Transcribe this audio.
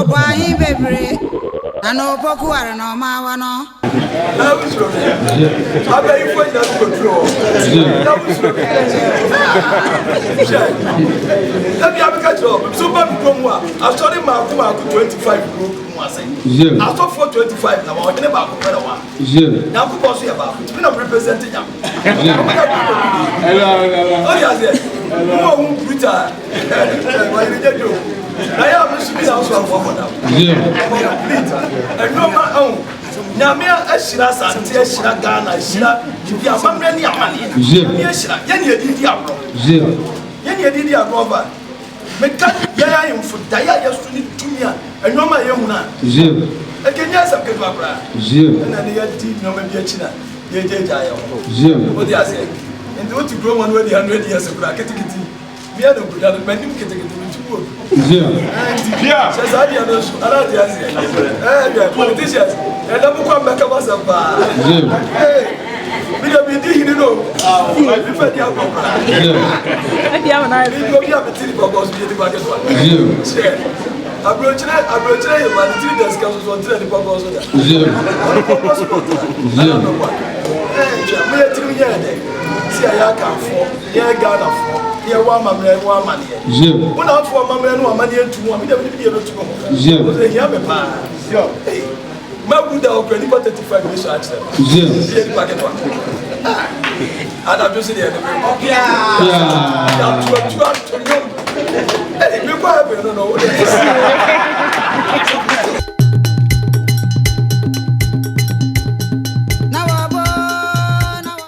Why, baby? I know Poku are no Mawano. That was right. I bet you went that control. That was right. Let me have a catch up. So, I started my 25 group. I saw 425 now. I never got one. Now, because we about it, I'm representing them. Oh, yes, hello, Bruta. Why did you do? I am a also a woman now. And no, my own. Namia, I should have said, Shira Ghana, Shira, you are my many money. Yes, Yanya did the abroad. Yanya did the abroad. Make I am for Dia yesterday to me, and no, my young man. Again, yes, I get my brother. And then they did no maybe a china. They did. What they are saying. And they want to grow 100 years of bracket. We are the good men who can take it to work. Yeah, says I don't politicians. And I will come back up as a bar. Hey, we don't be doing it. I prefer the album. Yeah, I go here to the boss. We did the market. I broach it, but the three days comes on the purpose of that. I don't know what. We are 3 years. See, I can't for. Yeah, God for. Yeah, one man, when I for my man, 1 million to 1 million to go. Yeah, my good dog, 35 minutes actually. And I'm just here. Yeah,